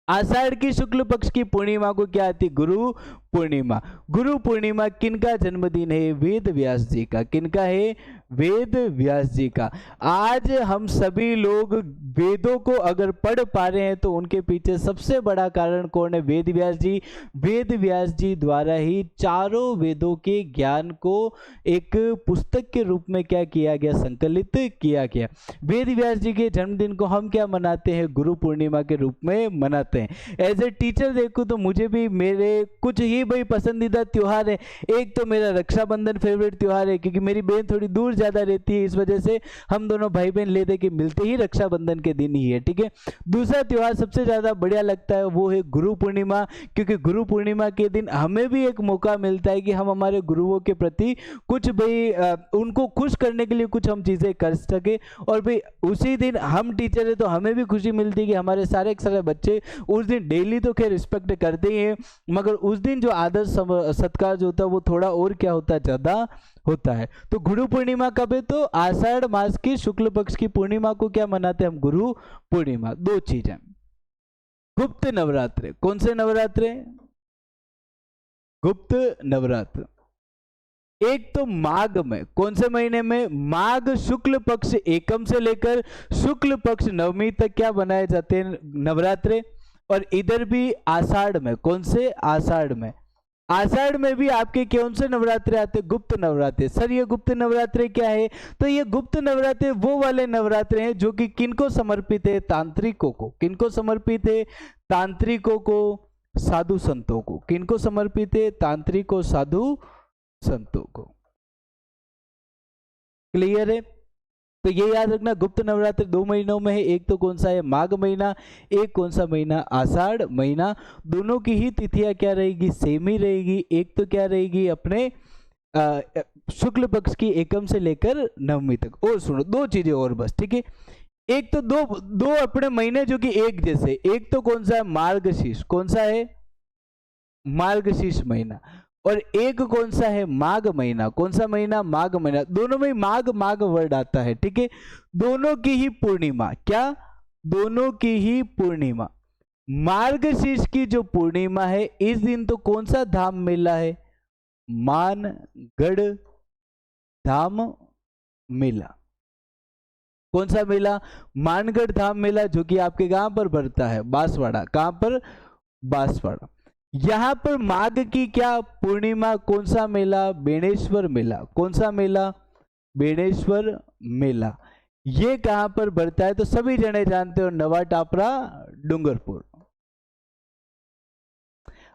[SPEAKER 1] आषाढ़ की शुक्ल पक्ष की पूर्णिमा को क्या आती, गुरु पूर्णिमा। गुरु पूर्णिमा किनका जन्मदिन है, वेद व्यास जी का। किनका है, वेद व्यास जी का। आज हम सभी लोग वेदों को अगर पढ़ पा रहे हैं तो उनके पीछे सबसे बड़ा कारण कौन है? वेद व्यास जी। वेद व्यास जी द्वारा ही चारों वेदों के ज्ञान को एक पुस्तक के रूप में क्या किया गया? संकलित किया गया। वेद व्यास जी के जन्मदिन को हम क्या मनाते हैं? गुरु पूर्णिमा के रूप में मनाते हैं। एज ए टीचर देखूं तो मुझे भी मेरे कुछ ही भाई पसंदीदा त्योहार है। एक तो मेरा रक्षाबंधन फेवरेट त्योहार है, क्योंकि मेरी बहन थोड़ी दूर ज्यादा रहती है, इस वजह से हम दोनों भाई बहन ले दे के मिलते ही रक्षाबंधन के दिन ही है, ठीक है। दूसरा त्योहार सबसे ज्यादा बढ़िया लगता है वो है गुरु पूर्णिमा, क्योंकि गुरु पूर्णिमा के दिन हमें भी एक मौका मिलता है कि हम हमारे गुरुओं के प्रति कुछ भाई उनको खुश करने के लिए कुछ हम चीजें कर सके। और भाई उसी दिन हम टीचर है तो हमें भी खुशी मिलती है कि हमारे सारे बच्चे उस दिन डेली तो खैर रिस्पेक्ट करते ही हैं, मगर उस दिन जो आदर सत्कार जो होता है वो थोड़ा और क्या होता है? ज्यादा होता है। तो गुरु पूर्णिमा कब है? तो आषाढ़ मास की शुक्ल पक्ष की पूर्णिमा को क्या मनाते हैं हम? गुरु पूर्णिमा। दो चीजें, गुप्त नवरात्र। कौन से नवरात्र? गुप्त नवरात्र। एक तो माघ में, कौन से महीने में? माघ शुक्ल पक्ष एकम से लेकर शुक्ल पक्ष नवमी तक क्या बनाए जाते हैं? नवरात्रे। और इधर भी आषाढ़ में। कौन से? आषाढ़ में। आषाढ़ में भी आपके कौन से नवरात्रे आते? गुप्त नवरात्रे। सर ये गुप्त नवरात्रे क्या है? तो ये गुप्त नवरात्रे वो वाले नवरात्रे हैं जो कि किनको समर्पित है? तांत्रिकों को। किनको समर्पित है? तांत्रिकों को, साधु संतों को। किनको समर्पित है? तांत्रिकों, साधु संतों को। क्लियर है? तो ये याद रखना, गुप्त नवरात्र 2 महीनों में है। एक तो कौन सा है? माघ महीना। एक कौन सा महीना? आषाढ़ महीना। दोनों की ही तिथियां क्या रहेगी? सेम ही रहेगी। एक तो क्या रहेगी? अपने शुक्ल पक्ष की एकम से लेकर नवमी तक। और सुनो दो चीजें और बस, ठीक है। एक तो दो अपने महीने जो कि एक जैसे। एक तो कौन सा है? मार्गशीर्ष। कौन सा है? मार्गशीर्ष महीना। और एक कौन सा है? माघ महीना। कौन सा महीना? माघ महीना। दोनों में माघ माघ वर्ड आता है, ठीक है। दोनों की ही पूर्णिमा। क्या? दोनों की ही पूर्णिमा। मार्गशीर्ष की जो पूर्णिमा है, इस दिन तो कौन सा धाम मेला है? मानगढ़ धाम मेला। कौन सा मेला? मानगढ़ धाम मेला, जो कि आपके गांव पर बढ़ता है, बांसवाड़ा। कहां पर? बांसवाड़ा। यहां पर माघ की क्या पूर्णिमा? कौन सा मेला? बेणेश्वर मेला। कौन सा मेला? बेणेश्वर मेला। ये कहां पर बढ़ता है? तो सभी जने जानते हो, नवा टापरा, डूंगरपुर।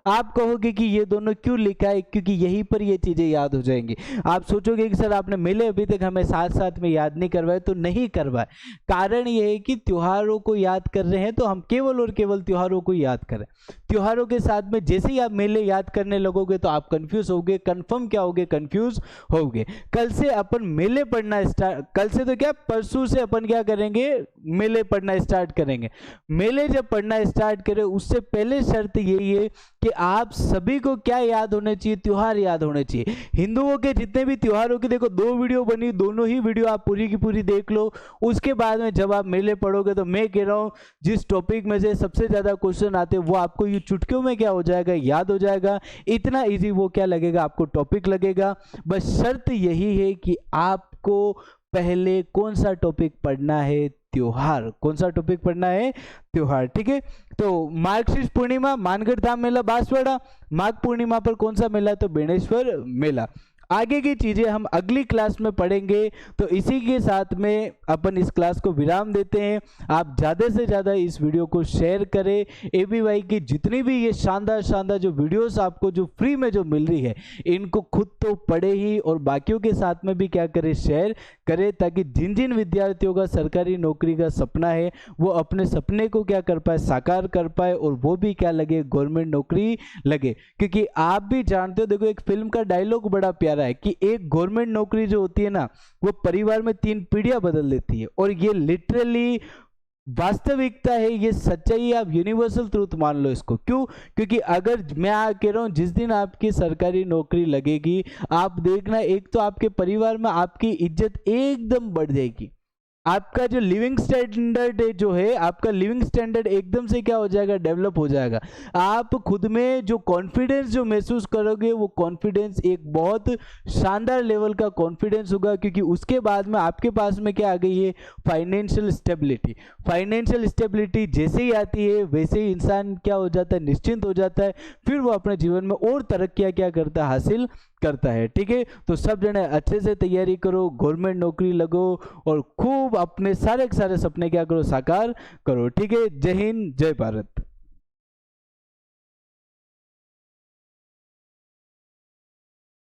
[SPEAKER 1] आप कहोगे कि ये दोनों क्यों लिखा है? क्योंकि यहीं पर ये चीजें याद हो जाएंगी। आप सोचोगे कि सर आपने मेले अभी तक हमें साथ साथ में याद नहीं करवाए, तो नहीं करवाए। कारण ये है कि त्योहारों को याद कर रहे हैं तो हम केवल और केवल त्योहारों को याद करें। त्योहारों के साथ में जैसे ही आप मेले याद करने लगोगे तो आप कंफ्यूज होगे। कंफर्म क्या होगे? कंफ्यूज होगे। कल से अपन मेले पढ़ना स्टार्ट, कल से तो क्या, परसों से अपन क्या करेंगे? मेले पढ़ना स्टार्ट करेंगे। मेले जब पढ़ना स्टार्ट करें उससे पहले शर्त यही है कि आप सभी को क्या याद होने चाहिए? त्योहार याद होने चाहिए। हिंदुओं के जितने भी त्योहारों की देखो 2 वीडियो बनी, दोनों ही वीडियो आप पूरी की पूरी देख लो। उसके बाद में जब आप मेले पढ़ोगे तो मैं कह रहा हूं जिस टॉपिक में से सबसे ज्यादा क्वेश्चन आते हैं वो आपको ये चुटकियों में क्या हो जाएगा? याद हो जाएगा। इतना इजी वो क्या लगेगा? आपको टॉपिक लगेगा। बस शर्त यही है कि आपको पहले कौन सा टॉपिक पढ़ना है? त्योहार। कौन सा टॉपिक पढ़ना है? त्योहार, ठीक है। तो मार्गशीर्ष पूर्णिमा, मानगढ़ धाम मेला, बांसवाड़ा। माघ पूर्णिमा पर कौन सा मेला? तो बेणेश्वर मेला। आगे की चीजें हम अगली क्लास में पढ़ेंगे। तो इसी के साथ में अपन इस क्लास को विराम देते हैं। आप ज़्यादा से ज़्यादा इस वीडियो को शेयर करें। ABY की जितनी भी ये शानदार शानदार जो वीडियोस आपको जो फ्री में जो मिल रही है, इनको खुद तो पढ़े ही और बाकियों के साथ में भी क्या करें? शेयर करें, ताकि जिन जिन विद्यार्थियों का सरकारी नौकरी का सपना है वो अपने सपने को क्या कर पाए? साकार कर पाए, और वो भी क्या लगे? गवर्नमेंट नौकरी लगे। क्योंकि आप भी जानते हो, देखो एक फिल्म का डायलॉग बड़ा प्यारा है कि एक गवर्नमेंट नौकरी जो होती है ना, वो परिवार में 3 पीढ़ियां बदल देती है। और ये लिटरली वास्तविकता है, ये सच्चाई है। आप यूनिवर्सल ट्रूथ मान लो इसको। क्यों? क्योंकि अगर मैं कह रहा हूं जिस दिन आपकी सरकारी नौकरी लगेगी, आप देखना एक तो आपके परिवार में आपकी इज्जत एकदम बढ़ जाएगी। आपका जो लिविंग स्टैंडर्ड जो है, आपका लिविंग स्टैंडर्ड एकदम से क्या हो जाएगा, डेवलप हो जाएगा। आप खुद में जो कॉन्फिडेंस जो महसूस करोगे, वो कॉन्फिडेंस एक बहुत शानदार लेवल का कॉन्फिडेंस होगा, क्योंकि उसके बाद में आपके पास में क्या आ गई है, फाइनेंशियल स्टेबिलिटी। फाइनेंशियल स्टेबिलिटी जैसे ही आती है वैसे ही इंसान क्या हो जाता है, निश्चिंत हो जाता है, फिर वो अपने जीवन में और तरक्कियां क्या करता है, हासिल करता है। ठीक है, तो सब जने अच्छे से तैयारी करो, गवर्नमेंट नौकरी लगो और खूब अपने सारे के सारे सपने क्या करो, साकार करो। ठीक है, जय हिंद, जय भारत।